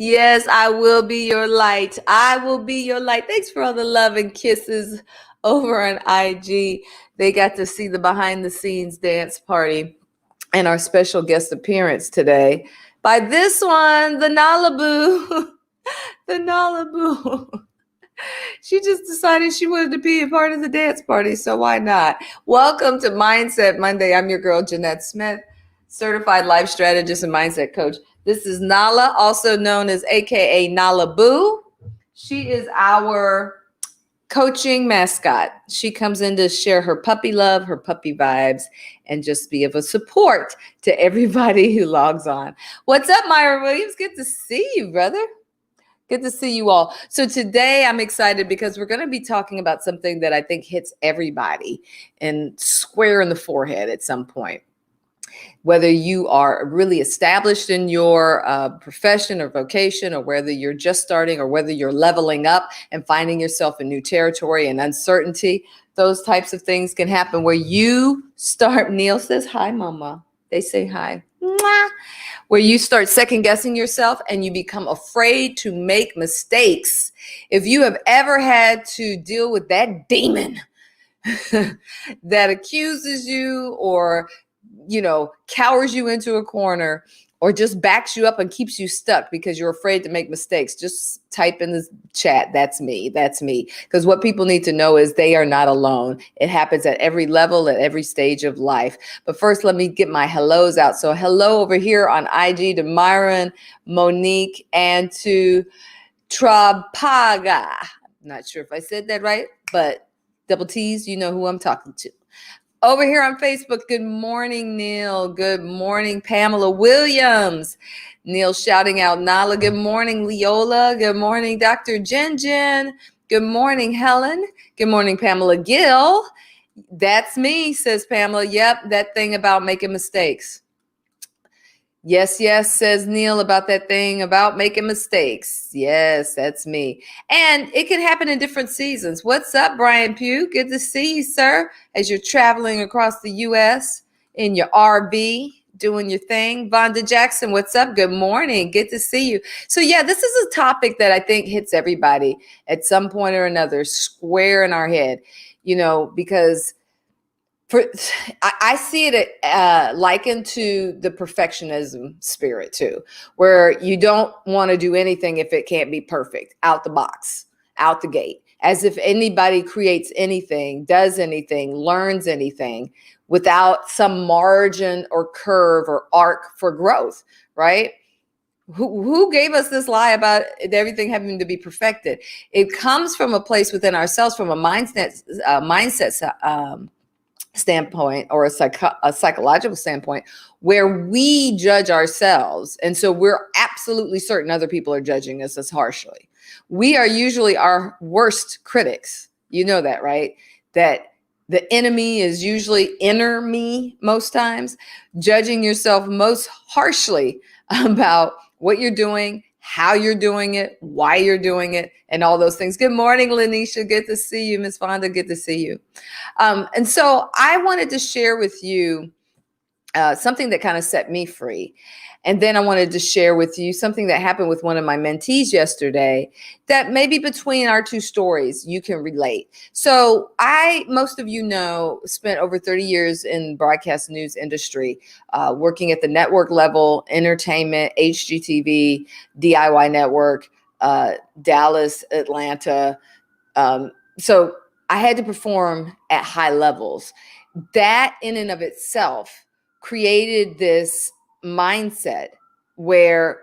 Yes, I will be your light. I will be your light. Thanks for all the love and kisses over on IG. They got to see the behind the scenes dance party and our special guest appearance today by this one, the Nalaboo. The Nalaboo. She just decided she wanted to be a part of the dance party, so why not? Welcome to Mindset Monday. I'm your girl, Jeanette Smith, certified life strategist and mindset coach. This is Nala, also known as AKA Nala Boo. She is our coaching mascot. She comes in to share her puppy love, her puppy vibes, and just be of a support to everybody who logs on. What's up, Myra Williams? Good to see you, brother. Good to see you all. So today I'm excited because we're going to be talking about something that I think hits everybody and square in the forehead at some point. Whether you are really established in your profession or vocation, or whether you're just starting, or whether you're leveling up and finding yourself in new territory and uncertainty, those types of things can happen where you start. Neil says, hi, mama. They say hi. Mwah. Where you start second guessing yourself and you become afraid to make mistakes. If you have ever had to deal with that demon that accuses you or, cowers you into a corner or just backs you up and keeps you stuck because you're afraid to make mistakes, just type in the chat, that's me. Because what people need to know is they are not alone. It happens at every level, at every stage of life. But first, let me get my hellos out. So hello over here on IG to Myron, Monique, and to Trapaga. Not sure if I said that right, but double T's, you know who I'm talking to. Over here on Facebook, good morning, Neil. Good morning, Pamela Williams. Neil shouting out Nala. Good morning, Leola. Good morning, Dr. Jen. Good morning, Helen. Good morning, Pamela Gill. That's me, says Pamela. Yep, that thing about making mistakes. Yes, says Neil, about that thing about making mistakes. Yes, that's me. And it can happen in different seasons. What's up, Brian Pugh? Good to see you, sir, as you're traveling across the U.S. in your RV, doing your thing. Vonda Jackson, what's up? Good morning. Good to see you. So, this is a topic that I think hits everybody at some point or another, square in our head, because I see it likened to the perfectionism spirit too, where you don't want to do anything if it can't be perfect out the box, out the gate, as if anybody creates anything, does anything, learns anything without some margin or curve or arc for growth, right? Who gave us this lie about everything having to be perfected? It comes from a place within ourselves, from a mindset standpoint, or a psychological standpoint, where we judge ourselves. And so we're absolutely certain other people are judging us as harshly. We are usually our worst critics. You know that, right? That the enemy is usually inner me most times, judging yourself most harshly about what you're doing, how you're doing it, why you're doing it, and all those things. Good morning, Lanisha. Good to see you. Miss Fonda, good to see you. And so I wanted to share with you something that kind of set me free. And then I wanted to share with you something that happened with one of my mentees yesterday that maybe between our two stories, you can relate. So most of you know, spent over 30 years in broadcast news industry, working at the network level, entertainment, HGTV, DIY network, Dallas, Atlanta. So I had to perform at high levels. That in and of itself created this mindset where,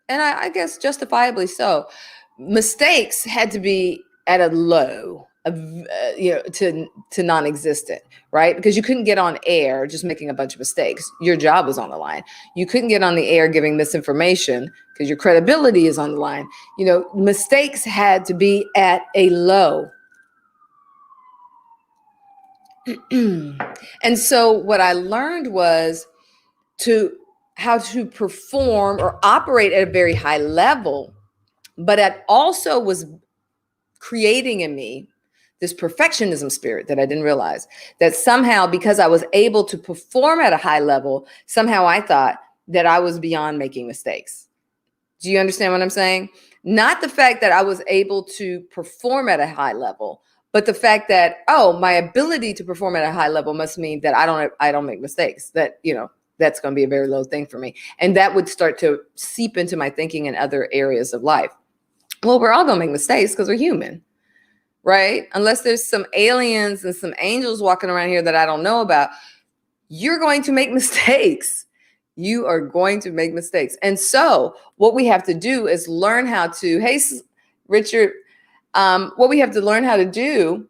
and I guess justifiably so, mistakes had to be at a low, to non-existent, right? Because you couldn't get on air just making a bunch of mistakes. Your job was on the line. You couldn't get on the air giving misinformation because your credibility is on the line. Mistakes had to be at a low. And so what I learned was how to perform or operate at a very high level, but it also was creating in me this perfectionism spirit that I didn't realize, that somehow, because I was able to perform at a high level, somehow I thought that I was beyond making mistakes. Do you understand what I'm saying? Not the fact that I was able to perform at a high level, but the fact that, oh, my ability to perform at a high level must mean that I don't make mistakes. That, that's going to be a very low thing for me. And that would start to seep into my thinking in other areas of life. Well, we're all going to make mistakes because we're human, right? Unless there's some aliens and some angels walking around here that I don't know about, you're going to make mistakes. You are going to make mistakes. And so what we have to do is learn how to, hey, Richard, what we have to learn how to do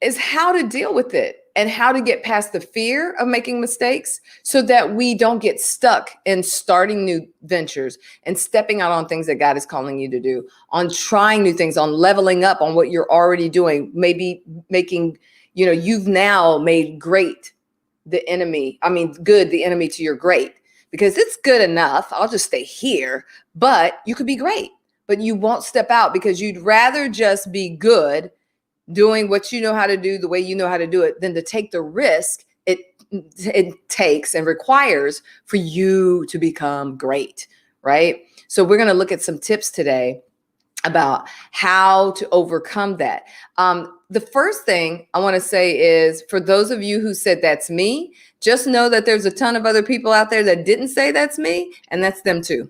is how to deal with it and how to get past the fear of making mistakes so that we don't get stuck in starting new ventures and stepping out on things that God is calling you to do, on trying new things, on leveling up on what you're already doing, maybe making, you've now made great the enemy to your great, because it's good enough. I'll just stay here, but you could be great, but you won't step out because you'd rather just be good doing what you know how to do the way you know how to do it than to take the risk it takes and requires for you to become great, right? So we're going to look at some tips today about how to overcome that. The first thing I want to say is, for those of you who said that's me, just know that there's a ton of other people out there that didn't say that's me, and that's them too.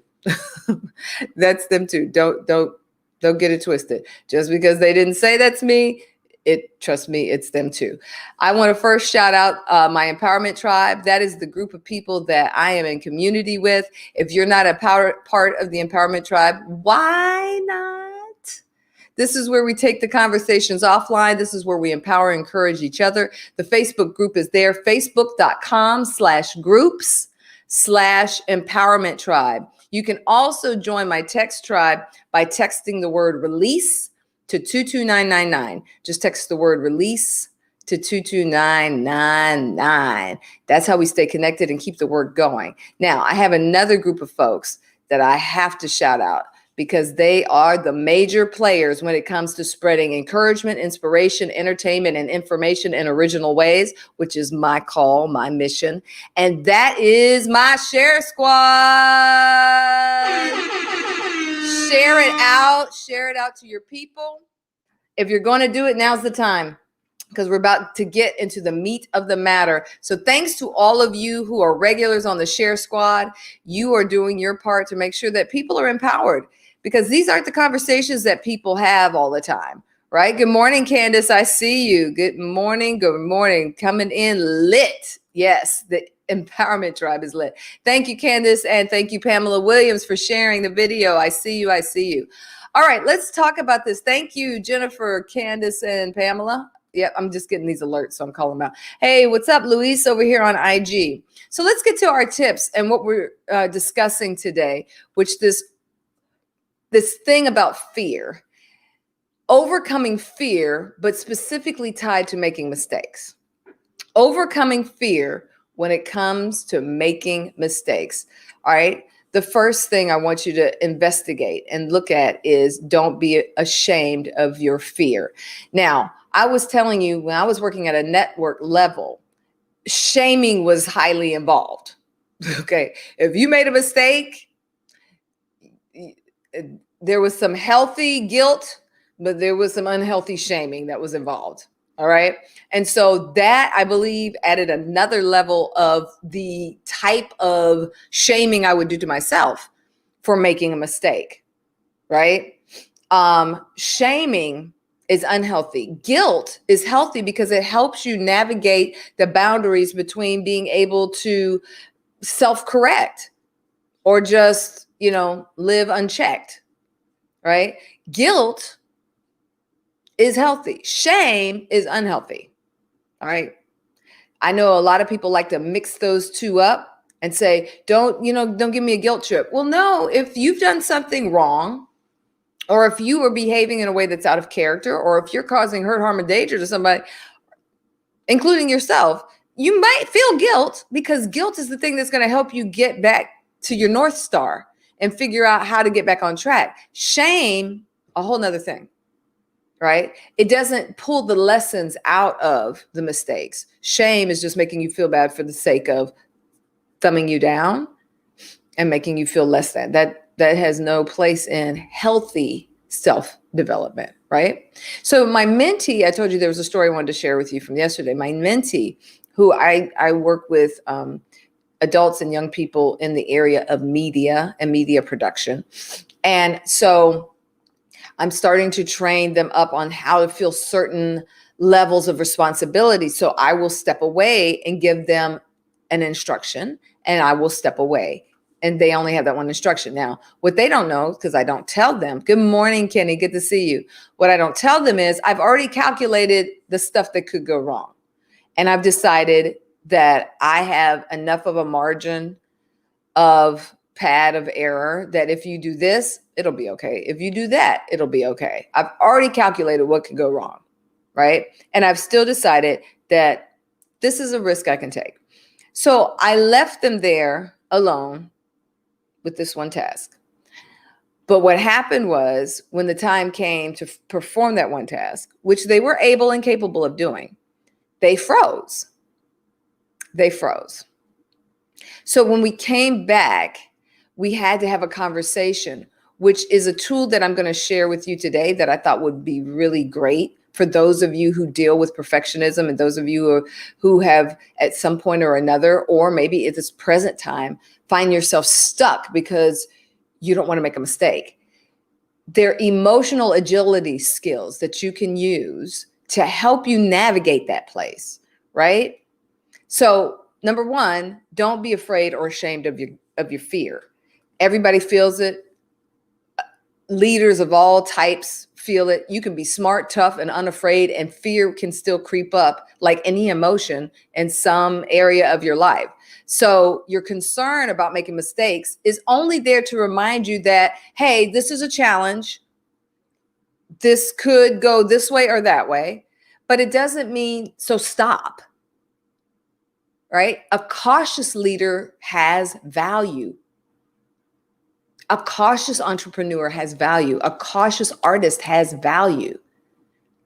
That's them too. Don't get it twisted. Just because they didn't say that's me, trust me, it's them too. I want to first shout out my empowerment tribe. That is the group of people that I am in community with. If you're not a part of the empowerment tribe, why not? This is where we take the conversations offline. This is where we empower and encourage each other. The Facebook group is there, facebook.com/groups/empowerment tribe. You can also join my text tribe by texting the word release to 22999. Just text the word release to 22999. That's how we stay connected and keep the word going. Now, I have another group of folks that I have to shout out, because they are the major players when it comes to spreading encouragement, inspiration, entertainment, and information in original ways, which is my call, my mission. And that is my Share Squad. Share it out to your people. If you're going to do it, now's the time, because we're about to get into the meat of the matter. So thanks to all of you who are regulars on the Share Squad. You are doing your part to make sure that people are empowered, because these aren't the conversations that people have all the time, right? Good morning, Candace. I see you. Good morning. Coming in lit. Yes, the empowerment tribe is lit. Thank you, Candace. And thank you, Pamela Williams, for sharing the video. I see you. All right, let's talk about this. Thank you, Jennifer, Candace, and Pamela. Yep, I'm just getting these alerts, so I'm calling them out. Hey, what's up, Luis over here on IG? So let's get to our tips and what we're discussing today, which this thing about fear, overcoming fear, but specifically tied to making mistakes. Overcoming fear when it comes to making mistakes. All right. The first thing I want you to investigate and look at is, don't be ashamed of your fear. Now, I was telling you, when I was working at a network level, shaming was highly involved. Okay. If you made a mistake, there was some healthy guilt, but there was some unhealthy shaming that was involved. All right. And so that, I believe, added another level of the type of shaming I would do to myself for making a mistake. Right. Shaming is unhealthy. Guilt is healthy because it helps you navigate the boundaries between being able to self-correct or just, live unchecked. Right. Guilt is healthy. Shame is unhealthy. All right. I know a lot of people like to mix those two up and say, don't give me a guilt trip. Well, no, if you've done something wrong, or if you are behaving in a way that's out of character, or if you're causing hurt, harm, or danger to somebody, including yourself, you might feel guilt, because guilt is the thing that's going to help you get back to your North Star and figure out how to get back on track. Shame, a whole nother thing. Right? It doesn't pull the lessons out of the mistakes. Shame is just making you feel bad for the sake of thumbing you down and making you feel less than. That that has no place in healthy self-development, right? So my mentee, I told you there was a story I wanted to share with you from yesterday. My mentee, who I work with adults and young people in the area of media and media production. And so I'm starting to train them up on how to feel certain levels of responsibility. So I will step away and give them an instruction, and I will step away. And they only have that one instruction. Now, what they don't know, because I don't tell them, good morning, Kenny, good to see you. What I don't tell them is I've already calculated the stuff that could go wrong. And I've decided that I have enough of a margin of pad of error that if you do this, it'll be okay. If you do that, it'll be okay. I've already calculated what could go wrong, right? And I've still decided that this is a risk I can take. So I left them there alone with this one task. But what happened was when the time came to perform that one task, which they were able and capable of doing, they froze. They froze. So when we came back, we had to have a conversation, which is a tool that I'm going to share with you today that I thought would be really great for those of you who deal with perfectionism and those of you who have at some point or another, or maybe at this present time, find yourself stuck because you don't want to make a mistake. They're emotional agility skills that you can use to help you navigate that place, right? So number one, don't be afraid or ashamed of your fear. Everybody feels it. Leaders of all types feel it. You can be smart, tough, and unafraid, and fear can still creep up like any emotion in some area of your life. So your concern about making mistakes is only there to remind you that, hey, this is a challenge. This could go this way or that way, but it doesn't mean, so stop, right? A cautious leader has value. A cautious entrepreneur has value. A cautious artist has value,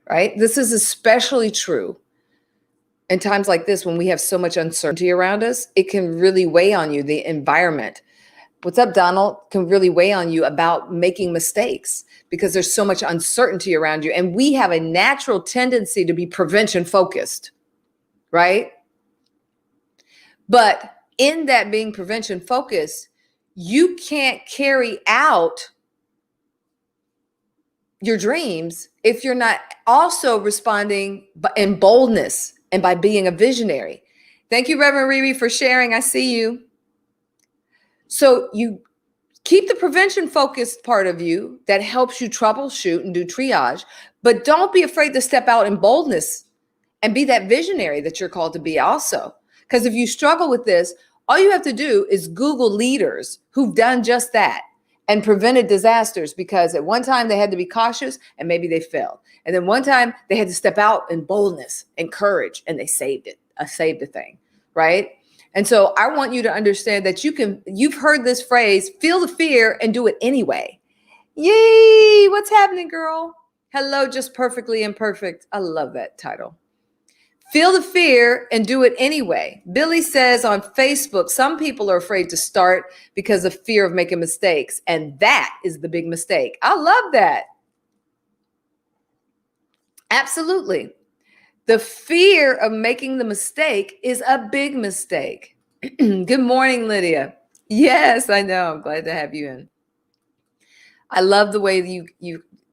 right? This is especially true in times like this when we have so much uncertainty around us. It can really weigh on you. The environment, what's up, Donald, can really weigh on you about making mistakes because there's so much uncertainty around you. And we have a natural tendency to be prevention focused, right? But in that being prevention focused, you can't carry out your dreams if you're not also responding in boldness and by being a visionary. Thank you, Reverend Riri, for sharing. I see you. So you keep the prevention focused part of you that helps you troubleshoot and do triage, but don't be afraid to step out in boldness and be that visionary that you're called to be also. Because if you struggle with this, all you have to do is Google leaders who've done just that and prevented disasters, because at one time they had to be cautious and maybe they failed. And then one time they had to step out in boldness and courage and they saved it, saved the thing, right? And so I want you to understand that you've heard this phrase, feel the fear and do it anyway. Yay, what's happening, girl? Hello, just perfectly imperfect. I love that title. Feel the fear and do it anyway. Billy says on Facebook, some people are afraid to start because of fear of making mistakes. And that is the big mistake. I love that. Absolutely. The fear of making the mistake is a big mistake. Good morning, Lydia. Yes, I know. I'm glad to have you in. I love the way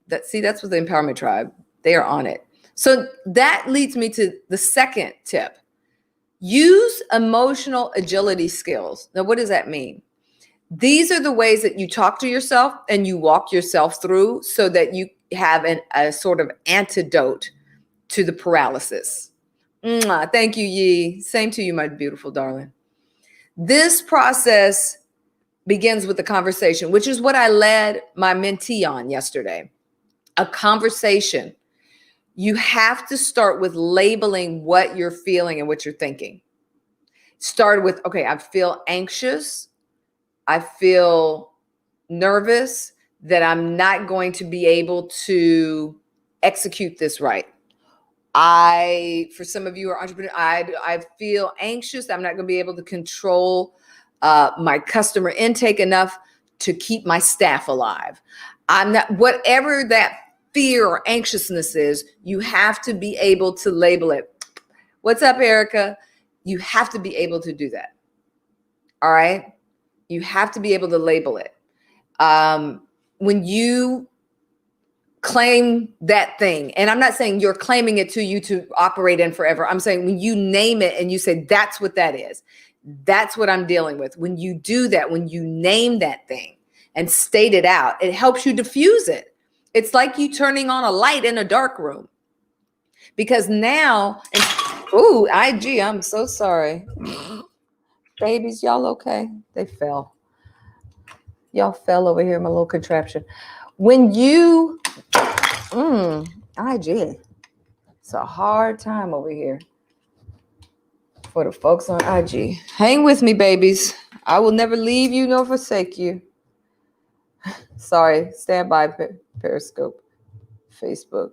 that's what the Empowerment Tribe, they are on it. So that leads me to the second tip. Use emotional agility skills. Now, what does that mean? These are the ways that you talk to yourself and you walk yourself through so that you have a sort of antidote to the paralysis. Thank you, Yi. Same to you, my beautiful darling. This process begins with the conversation, which is what I led my mentee on yesterday. A conversation. You have to start with labeling what you're feeling and what you're thinking. Start with, okay, I feel anxious. I feel nervous that I'm not going to be able to execute this right. For some of you who are entrepreneurs, I feel anxious. I'm not going to be able to control my customer intake enough to keep my staff alive. I'm not, whatever that fear or anxiousness is, you have to be able to label it. What's up, Erica? You have to be able to do that. All right? You have to be able to label it. When you claim that thing, and I'm not saying you're claiming it to you to operate in forever. I'm saying when you name it and you say, that's what that is, that's what I'm dealing with. When you do that, when you name that thing and state it out, it helps you diffuse it. It's like you turning on a light in a dark room. Because now, ooh, IG, I'm so sorry. Babies, y'all okay? They fell. Y'all fell over here in my little contraption. When you, IG, it's a hard time over here for the folks on IG. Hang with me, babies. I will never leave you nor forsake you. Sorry, stand by, Periscope, Facebook.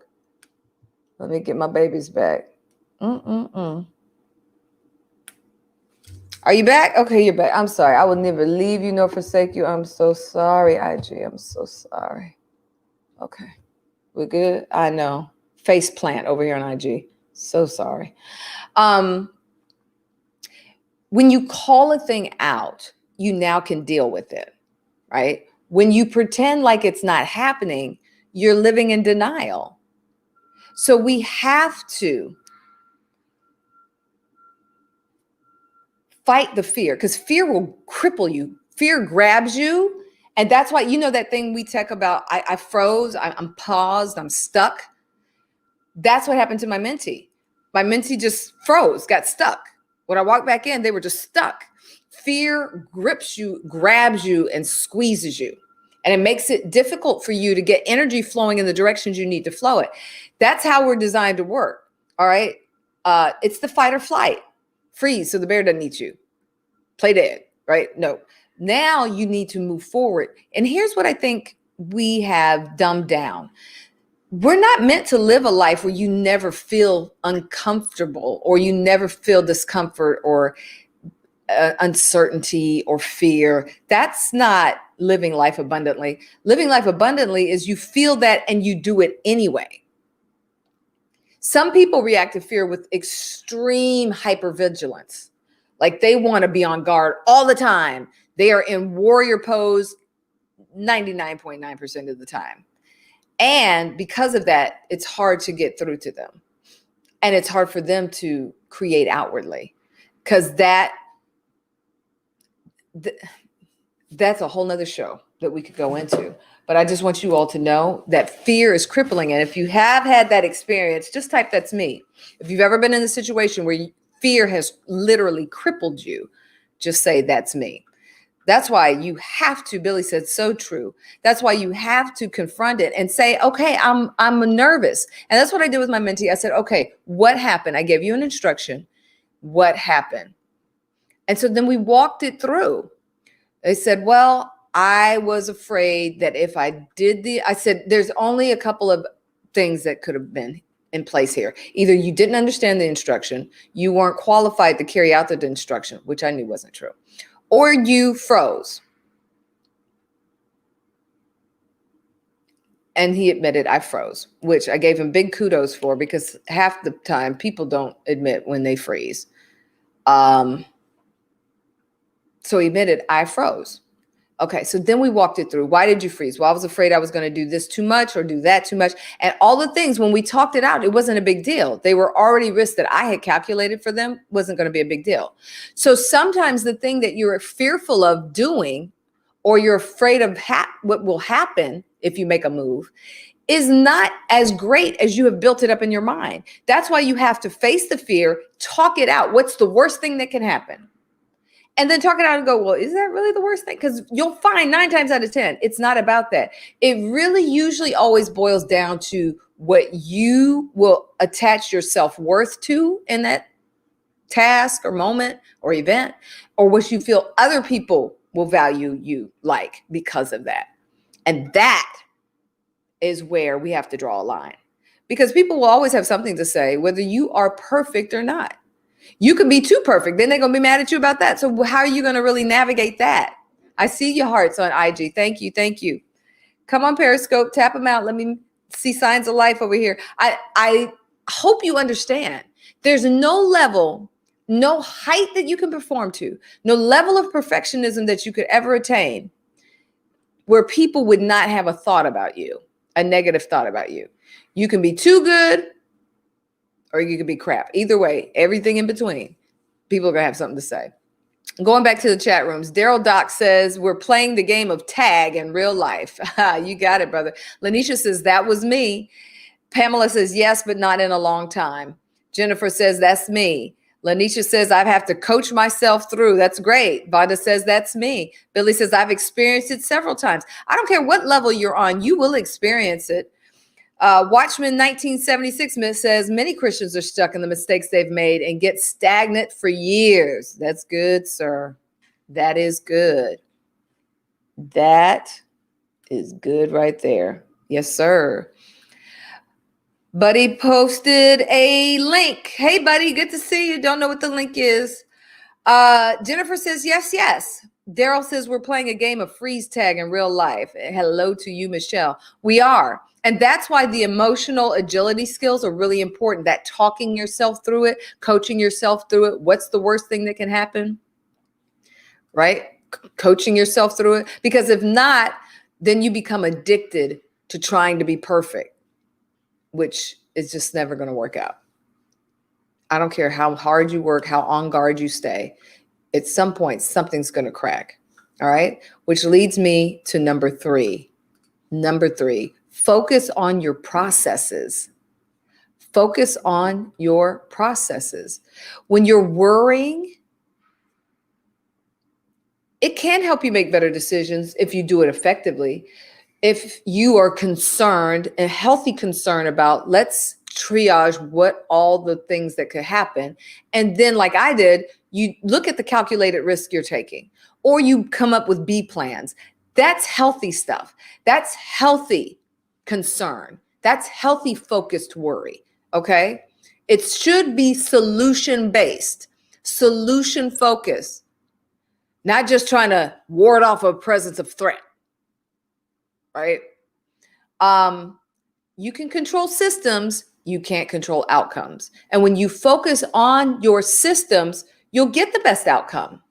Let me get my babies back. Are you back? Okay, you're back. I'm sorry. I will never leave you nor forsake you. I'm so sorry, IG. I'm so sorry. Okay. We're good? I know. Face plant over here on IG. So sorry. When you call a thing out, you now can deal with it, right? When you pretend like it's not happening, you're living in denial. So we have to fight the fear, because fear will cripple you. Fear grabs you. And that's why, you know, that thing we talk about, I froze, I'm paused, I'm stuck. That's what happened to my mentee. My mentee just froze, got stuck. When I walked back in, they were just stuck. Fear grips you, grabs you, and squeezes you. And it makes it difficult for you to get energy flowing in the directions you need to flow it. That's how we're designed to work. All right. It's the fight or flight. Freeze so the bear doesn't eat you. Play dead, right? No. Now you need to move forward. And here's what I think we have dumbed down. We're not meant to live a life where you never feel uncomfortable or you never feel discomfort or uncertainty or fear. That's not living life abundantly. Living life abundantly is you feel that and you do it anyway. Some people react to fear with extreme hypervigilance. Like they want to be on guard all the time. They are in warrior pose 99.9% of the time. And because of that, it's hard to get through to them. And it's hard for them to create outwardly, because that's a whole nother show that we could go into. But I just want you all to know that fear is crippling. And if you have had that experience, just type "that's me." If you've ever been in a situation where fear has literally crippled you, just say "that's me." That's why you have to, Billy said, so true. That's why you have to confront it and say, okay, I'm nervous. And that's what I did with my mentee. I said, okay, what happened? I gave you an instruction. What happened? And so then we walked it through. They said, well, I was afraid that if I did I said, there's only a couple of things that could have been in place here. Either you didn't understand the instruction, you weren't qualified to carry out the instruction, which I knew wasn't true, or you froze. And he admitted, I froze, which I gave him big kudos for, because half the time people don't admit when they freeze. So he admitted, I froze. Okay, so then we walked it through. Why did you freeze? Well, I was afraid I was going to do this too much or do that too much. And all the things, when we talked it out, it wasn't a big deal. They were already risks that I had calculated for them, wasn't going to be a big deal. So sometimes the thing that you're fearful of doing, or you're afraid of what will happen if you make a move, is not as great as you have built it up in your mind. That's why you have to face the fear, talk it out. What's the worst thing that can happen? And then talk it out and go, well, is that really the worst thing? Because you'll find 9 times out of 10, it's not about that. It really usually always boils down to what you will attach your self-worth to in that task or moment or event, or what you feel other people will value you like because of that. And that is where we have to draw a line, because people will always have something to say, whether you are perfect or not. You could be too perfect. Then they're going to be mad at you about that. So how are you going to really navigate that? I see your hearts on IG. Thank you. Thank you. Come on, Periscope. Tap them out. Let me see signs of life over here. I hope you understand. There's no level, no height that you can perform to, no level of perfectionism that you could ever attain where people would not have a thought about you, a negative thought about you. You can be too good or you can be crap. Either way, everything in between, people are going to have something to say. Going back to the chat rooms, Daryl Doc says, we're playing the game of tag in real life. You got it, brother. Lanisha says, that was me. Pamela says, yes, but not in a long time. Jennifer says, that's me. Lanisha says, I have to coach myself through. That's great. Vanda says, that's me. Billy says, I've experienced it several times. I don't care what level you're on, you will experience it. Watchman 1976 says, many Christians are stuck in the mistakes they've made and get stagnant for years. That's good, sir. That is good. That is good right there. Yes, sir. Buddy posted a link. Hey, buddy, good to see you. Don't know what the link is. Jennifer says, yes, yes. Daryl says, we're playing a game of freeze tag in real life. Hello to you, Michelle. We are. And that's why the emotional agility skills are really important. That talking yourself through it, coaching yourself through it. What's the worst thing that can happen? Right? Coaching yourself through it. Because if not, then you become addicted to trying to be perfect, which is just never going to work out. I don't care how hard you work, how on guard you stay. At some point, something's going to crack. All right. Which leads me to number three. Number three, focus on your processes. Focus on your processes. When you're worrying, it can help you make better decisions if you do it effectively. If you are concerned, a healthy concern about, let's triage what all the things that could happen. And then like I did, you look at the calculated risk you're taking, or you come up with B plans. That's healthy stuff. That's healthy concern. That's healthy focused worry. Okay. It should be solution based, solution focused, not just trying to ward off a presence of threat. Right? You can control systems, you can't control outcomes. And when you focus on your systems, you'll get the best outcome.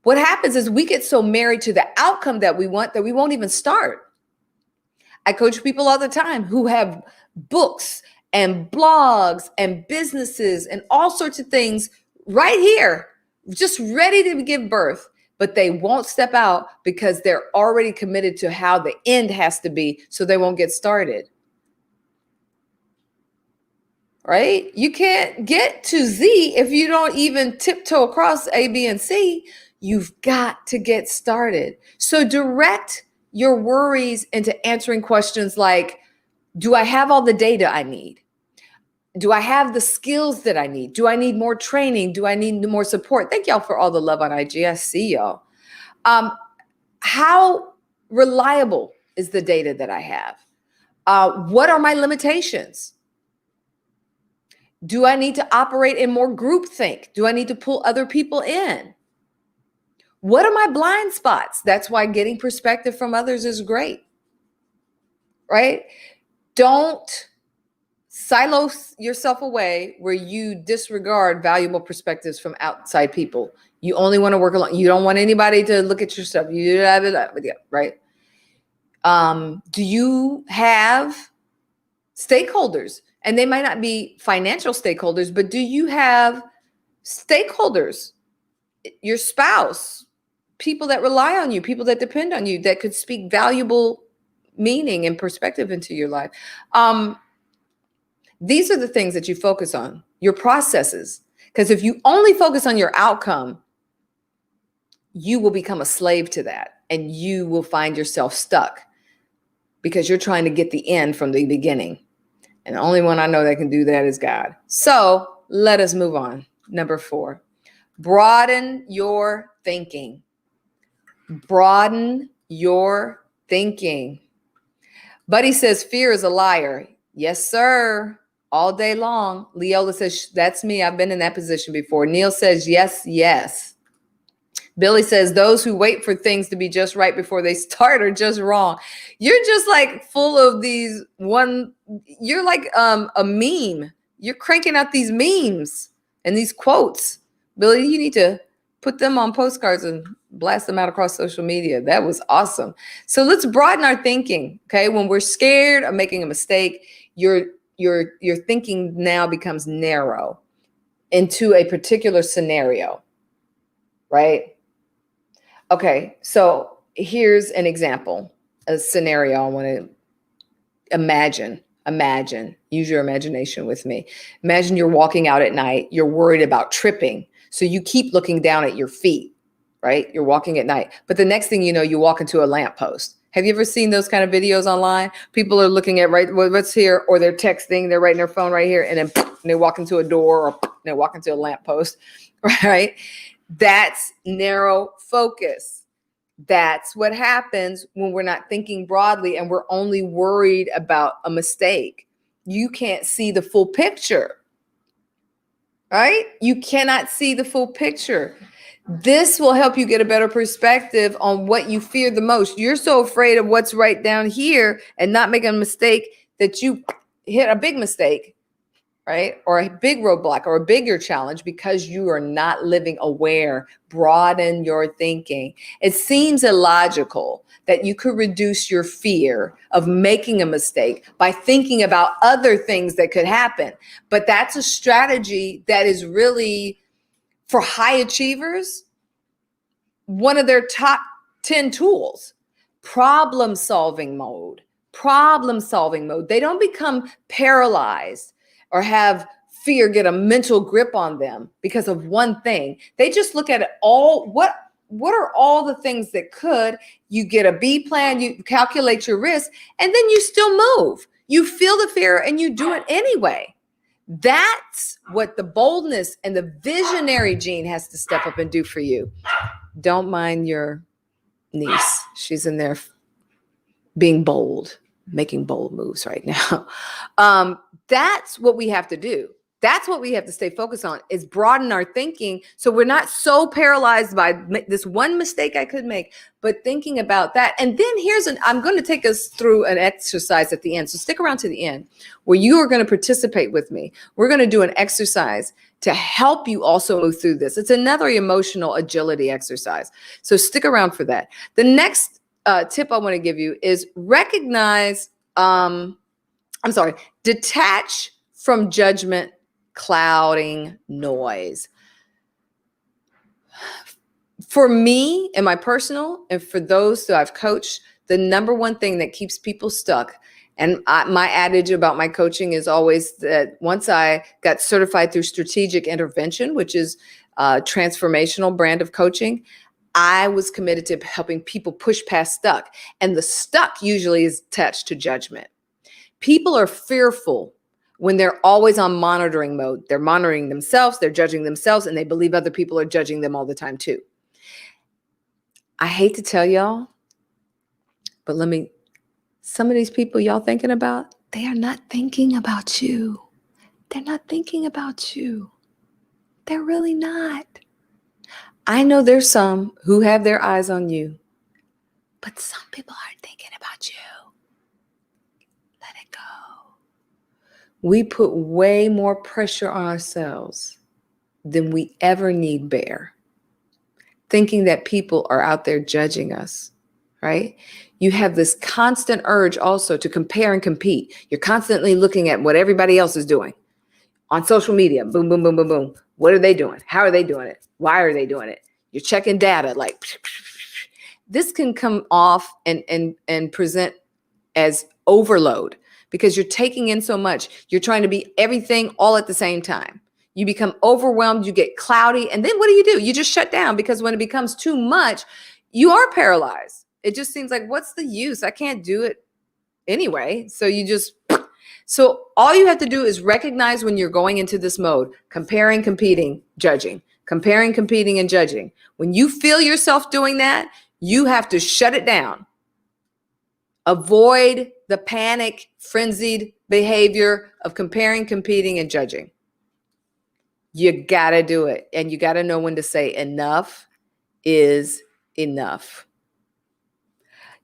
What happens is we get so married to the outcome that we want that we won't even start. I coach people all the time who have books and blogs and businesses and all sorts of things right here, just ready to give birth. But they won't step out because they're already committed to how the end has to be, so they won't get started. Right? You can't get to Z if you don't even tiptoe across A, B, and C. You've got to get started. So direct your worries into answering questions like, do I have all the data I need? Do I have the skills that I need? Do I need more training? Do I need more support? Thank y'all for all the love on IG. I see y'all. How reliable is the data that I have? What are my limitations? Do I need to operate in more groupthink? Do I need to pull other people in? What are my blind spots? That's why getting perspective from others is great, right? Don't silo yourself away where you disregard valuable perspectives from outside people. You only want to work alone. You don't want anybody to look at your stuff. Right? Do you have stakeholders? And they might not be financial stakeholders, but do you have stakeholders? Your spouse, people that rely on you, people that depend on you, that could speak valuable meaning and perspective into your life. These are the things that you focus on, your processes. Because if you only focus on your outcome, you will become a slave to that and you will find yourself stuck because you're trying to get the end from the beginning. And the only one I know that can do that is God. So let us move on. Number 4, broaden your thinking. Broaden your thinking. Buddy says fear is a liar. Yes, sir. All day long. Leola says, that's me. I've been in that position before. Neil says, yes, yes. Billy says, those who wait for things to be just right before they start are just wrong. You're just like full of these you're like a meme. You're cranking out these memes and these quotes. Billy, you need to put them on postcards and blast them out across social media. That was awesome. So let's broaden our thinking. Okay. When we're scared of making a mistake, your thinking now becomes narrow into a particular scenario, right? Okay, so here's an example, a scenario I want to imagine. Use your imagination with me. Imagine you're walking out at night, you're worried about tripping. So you keep looking down at your feet, right? You're walking at night. But the next thing you know, you walk into a lamppost. Have you ever seen those kind of videos online? People are looking at what's here, or they're texting, they're writing their phone right here, and then they walk into a door, or they walk into a lamppost, right? That's narrow focus. That's what happens when we're not thinking broadly and we're only worried about a mistake. You can't see the full picture, right? You cannot see the full picture. This will help you get a better perspective on what you fear the most. You're so afraid of what's right down here and not making a mistake that you hit a big mistake, right? Or a big roadblock or a bigger challenge because you are not living aware. Broaden your thinking. It seems illogical that you could reduce your fear of making a mistake by thinking about other things that could happen. But that's a strategy that is really, for high achievers, one of their top 10 tools. Problem solving mode. They don't become paralyzed or have fear get a mental grip on them because of one thing. They just look at it all. What are all the things that could? You get a B plan, you calculate your risk, and then you still move. You feel the fear and you do it anyway. That's what the boldness and the visionary gene has to step up and do for you. Don't mind your niece. She's in there being bold, making bold moves right now. That's what we have to do. That's what we have to stay focused on, is broaden our thinking so we're not so paralyzed by this one mistake I could make, but thinking about that. And then I'm going to take us through an exercise at the end. So stick around to the end where you are going to participate with me. We're going to do an exercise to help you also move through this. It's another emotional agility exercise. So stick around for that. The next tip I want to give you is detach from judgment clouding noise. For me and my personal, and for those that I've coached, the number one thing that keeps people stuck, and my adage about my coaching is always that once I got certified through strategic intervention, which is a transformational brand of coaching, I was committed to helping people push past stuck. And the stuck usually is attached to judgment. People are fearful when they're always on monitoring mode. They're monitoring themselves, they're judging themselves, and they believe other people are judging them all the time too. I hate to tell y'all, but some of these people y'all thinking about, they are not thinking about you. They're not thinking about you. They're really not. I know there's some who have their eyes on you, but some people aren't thinking about you. Let it go. We put way more pressure on ourselves than we ever need bear, thinking that people are out there judging us, right? You have this constant urge also to compare and compete. You're constantly looking at what everybody else is doing on social media. Boom, boom, boom, boom, boom. What are they doing? How are they doing it? Why are they doing it? You're checking data like this can come off and present as overload because you're taking in so much. You're trying to be everything all at the same time. You become overwhelmed, you get cloudy, and then what do? You just shut down, because when it becomes too much, you are paralyzed. It just seems like, what's the use? I can't do it anyway. So all you have to do is recognize when you're going into this mode, comparing, competing, judging, comparing, competing, and judging. When you feel yourself doing that, you have to shut it down. Avoid the panic, frenzied behavior of comparing, competing, and judging. You got to do it. And you got to know when to say enough is enough.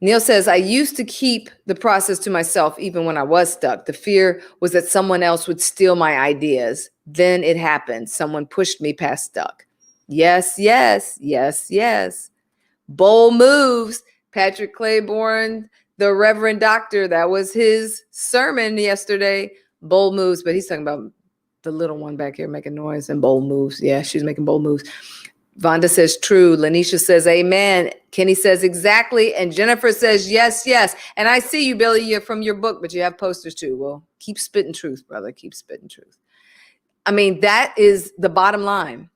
Neil says, I used to keep the process to myself even when I was stuck. The fear was that someone else would steal my ideas. Then it happened. Someone pushed me past stuck. Yes, yes, yes, yes. Bold moves. Patrick Claiborne, the Reverend Doctor, that was his sermon yesterday. Bold moves, but he's talking about the little one back here making noise and bold moves. Yeah, she's making bold moves. Vonda says true. Lanisha says amen. Kenny says exactly. And Jennifer says yes, yes. And I see you, Billy, you're from your book, but you have posters too. Well, keep spitting truth, brother. Keep spitting truth. I mean, that is the bottom line.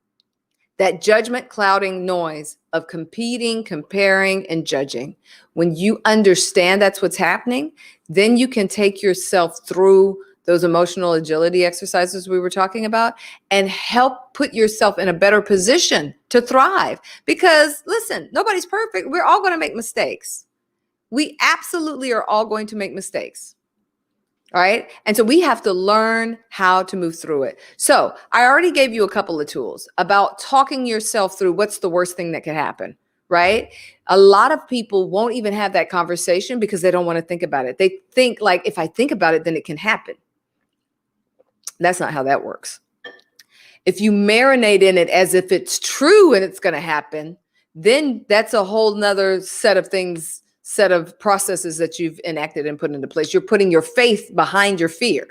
That judgment clouding noise of competing, comparing, and judging. When you understand that's what's happening, then you can take yourself through those emotional agility exercises we were talking about and help put yourself in a better position to thrive. Because listen, nobody's perfect. We're all going to make mistakes. We absolutely are all going to make mistakes. All right. And so we have to learn how to move through it. So I already gave you a couple of tools about talking yourself through what's the worst thing that could happen, right? A lot of people won't even have that conversation because they don't want to think about it. They think like, if I think about it, then it can happen. That's not how that works. If you marinate in it as if it's true and it's going to happen, then that's a whole nother set of things, set of processes that you've enacted and put into place. You're putting your faith behind your fear.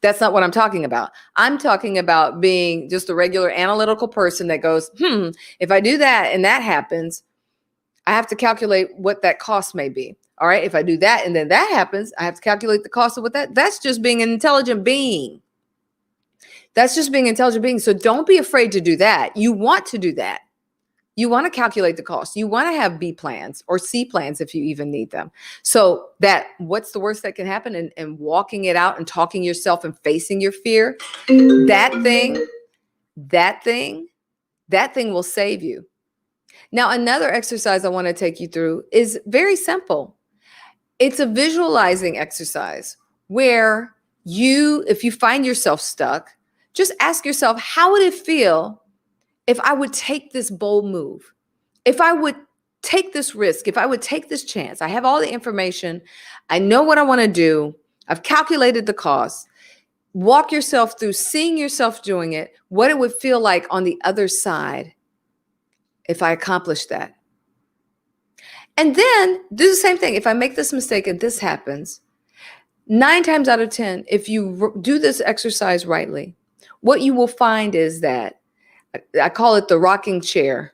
That's not what I'm talking about. I'm talking about being just a regular analytical person that goes, if I do that and that happens, I have to calculate what that cost may be. All right. If I do that and then that happens, I have to calculate the cost of what that's just being an intelligent being. That's just being an intelligent being. So don't be afraid to do that. You want to do that. You want to calculate the cost. You want to have B plans or C plans if you even need them. So that what's the worst that can happen, and walking it out and talking yourself and facing your fear, that thing will save you. Now, another exercise I want to take you through is very simple. It's a visualizing exercise where if you find yourself stuck, just ask yourself, how would it feel if I would take this bold move? If I would take this risk, if I would take this chance, I have all the information, I know what I want to do, I've calculated the cost. Walk yourself through seeing yourself doing it, what it would feel like on the other side if I accomplished that. And then do the same thing. If I make this mistake and this happens, 9 times out of 10, if you do this exercise rightly, what you will find is that I call it the rocking chair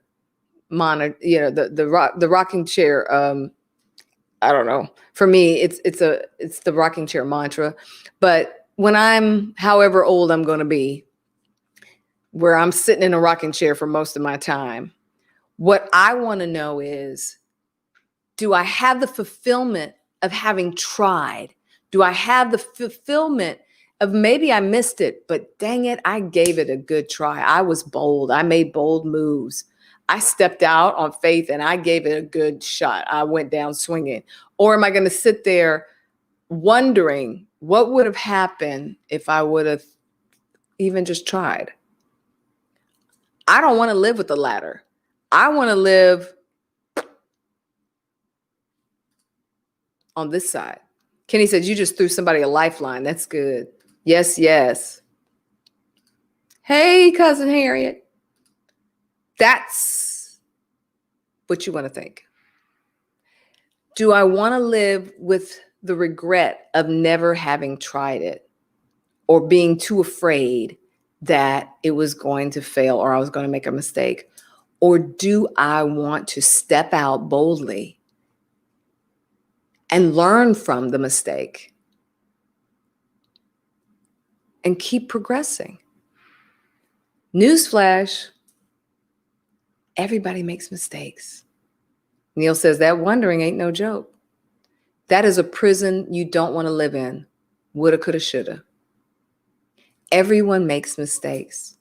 monitor, the rocking chair. I don't know. For me, it's the rocking chair mantra. But when I'm however old I'm going to be, where I'm sitting in a rocking chair for most of my time, what I want to know is, do I have the fulfillment of having tried? Do I have the fulfillment of maybe I missed it, but dang it, I gave it a good try. I was bold. I made bold moves. I stepped out on faith and I gave it a good shot. I went down swinging. Or am I going to sit there wondering what would have happened if I would have even just tried? I don't want to live with the latter. I want to live on this side. Kenny said, you just threw somebody a lifeline. That's good. Yes, yes. Hey, Cousin Harriet. That's what you want to think. Do I want to live with the regret of never having tried it or being too afraid that it was going to fail or I was going to make a mistake? Or do I want to step out boldly and learn from the mistake and keep progressing? Newsflash, everybody makes mistakes. Neil says that wondering ain't no joke. That is a prison you don't want to live in. Woulda, coulda, shoulda. Everyone makes mistakes.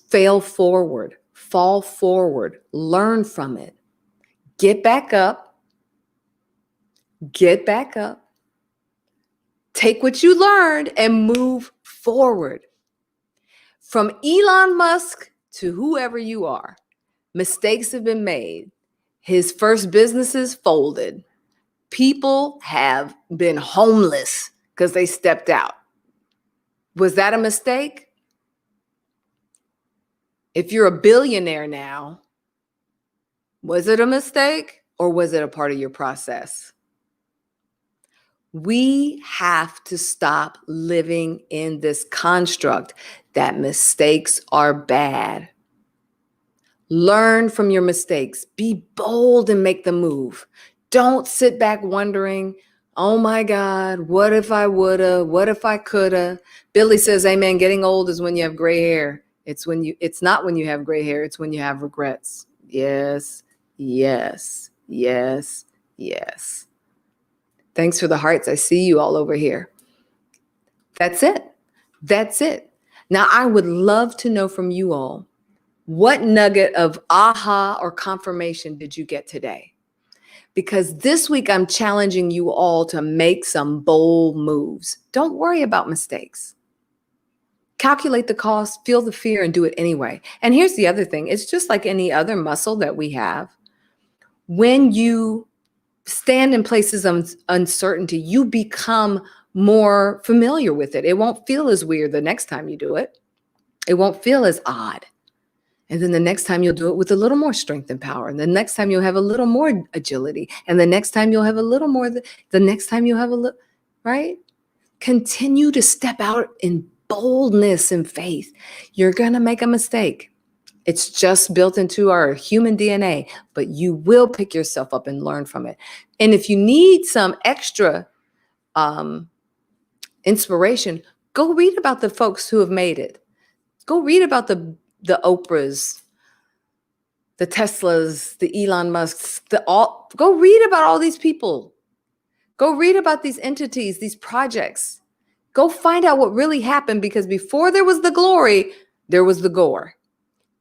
Fail forward, fall forward, learn from it. Get back up. Get back up. Take what you learned and move forward. From Elon Musk to whoever you are, Mistakes have been made. His first businesses folded. People have been homeless because they stepped out. Was that a mistake? If you're a billionaire now, was it a mistake or was it a part of your process? We have to stop living in this construct that mistakes are bad. Learn from your mistakes. Be bold and make the move. Don't sit back wondering, oh my God, what if I woulda? What if I coulda? Billy says, amen, getting old is when you have gray hair. It's not when you have gray hair, it's when you have regrets. Yes, yes, yes, yes. Thanks for the hearts. I see you all over here. That's it. That's it. Now, I would love to know from you all, what nugget of aha or confirmation did you get today? Because this week I'm challenging you all to make some bold moves. Don't worry about mistakes. Calculate the cost, feel the fear, and do it anyway. And here's the other thing. It's just like any other muscle that we have. When you stand in places of uncertainty, you become more familiar with it. It won't feel as weird the next time you do it. It won't feel as odd. And then the next time you'll do it with a little more strength and power. And the next time you'll have a little more agility. And the next time you'll have a little more, the next time you'll have a little, right? Continue to step out in boldness and faith. You're going to make a mistake. It's just built into our human DNA, but you will pick yourself up and learn from it. And if you need some extra inspiration, go read about the folks who have made it. Go read about the Oprahs, the Teslas, the Elon Musks, go read about all these people. Go read about these entities, these projects. Go find out what really happened, because before there was the glory, there was the gore.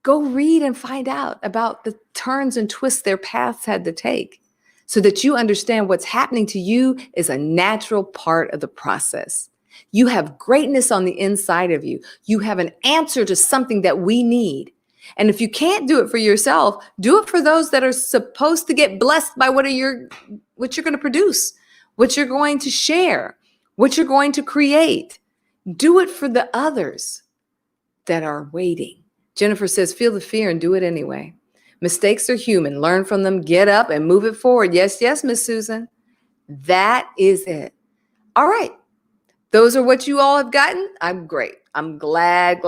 Go read and find out about the turns and twists their paths had to take, so that you understand what's happening to you is a natural part of the process. You have greatness on the inside of you. You have an answer to something that we need. And if you can't do it for yourself, do it for those that are supposed to get blessed by what you're going to produce, what you're going to share, what you're going to create. Do it for the others that are waiting. Jennifer says, feel the fear and do it anyway. Mistakes are human. Learn from them, get up and move it forward. Yes, yes, Miss Susan. That is it. All right. Those are what you all have gotten. I'm great. I'm glad.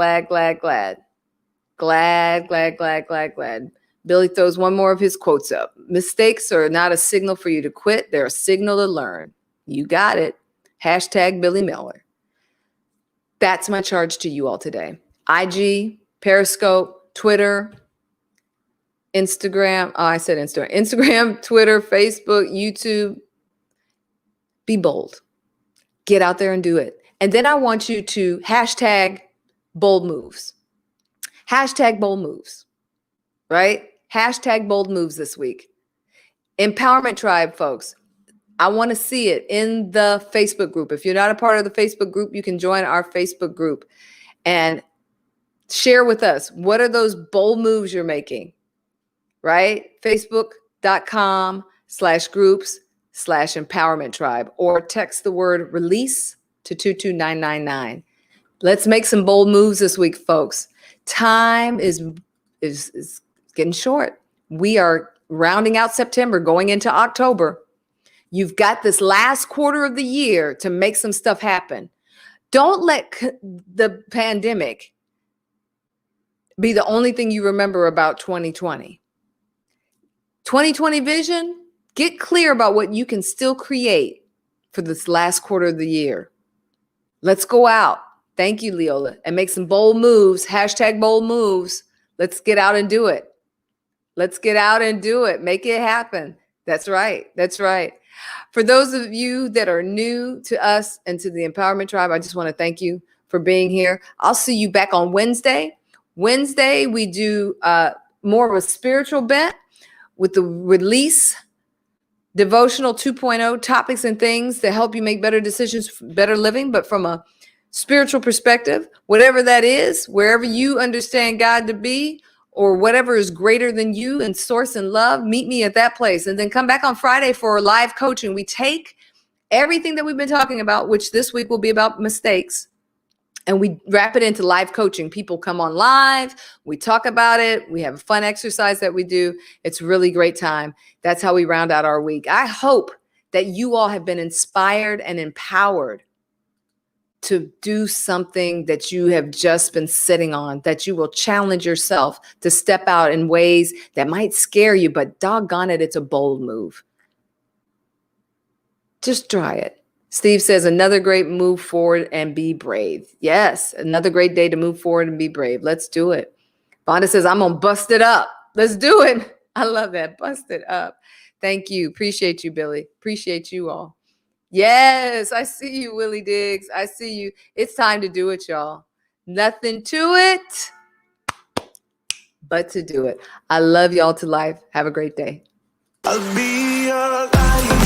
Billy throws one more of his quotes up. Mistakes are not a signal for you to quit. They're a signal to learn. You got it. Hashtag Billy Miller. That's my charge to you all today. IG, Periscope, Twitter, Instagram. Oh, I said Instagram. Instagram, Twitter, Facebook, YouTube. Be bold. Get out there and do it. And then I want you to hashtag bold moves. Hashtag bold moves, right? Hashtag bold moves this week. Empowerment Tribe, folks. I want to see it in the Facebook group. If you're not a part of the Facebook group, you can join our Facebook group and share with us. What are those bold moves you're making, right? Facebook.com/groups/empowerment tribe, or text the word release to 22999. Let's make some bold moves this week, folks. Time is getting short. We are rounding out September, going into October. You've got this last quarter of the year to make some stuff happen. Don't let the pandemic be the only thing you remember about 2020. 2020 vision, get clear about what you can still create for this last quarter of the year. Let's go out. Thank you, Leola. And make some bold moves. Hashtag bold moves. Let's get out and do it. Let's get out and do it. Make it happen. That's right. That's right. For those of you that are new to us and to the Empowerment Tribe, I just want to thank you for being here. I'll see you back on Wednesday. Wednesday, we do more of a spiritual bent with the Release Devotional 2.0 topics and things to help you make better decisions, better living, but from a spiritual perspective, whatever that is, wherever you understand God to be, or whatever is greater than you in source and love, meet me at that place. And then come back on Friday for live coaching. We take everything that we've been talking about, which this week will be about mistakes, and we wrap it into live coaching. People come on live, we talk about it, we have a fun exercise that we do. It's really great time. That's how we round out our week. I hope that you all have been inspired and empowered to do something that you have just been sitting on, that you will challenge yourself to step out in ways that might scare you, but doggone it, it's a bold move. Just try it. Steve says, another great move forward and be brave. Yes, another great day to move forward and be brave. Let's do it. Vonda says, I'm going to bust it up. Let's do it. I love that. Bust it up. Thank you. Appreciate you, Billy. Appreciate you all. Yes, I see you, Willie Diggs. I see you. It's time to do it, y'all. Nothing to it but to do it. I love y'all to life. Have a great day. I'll be your light.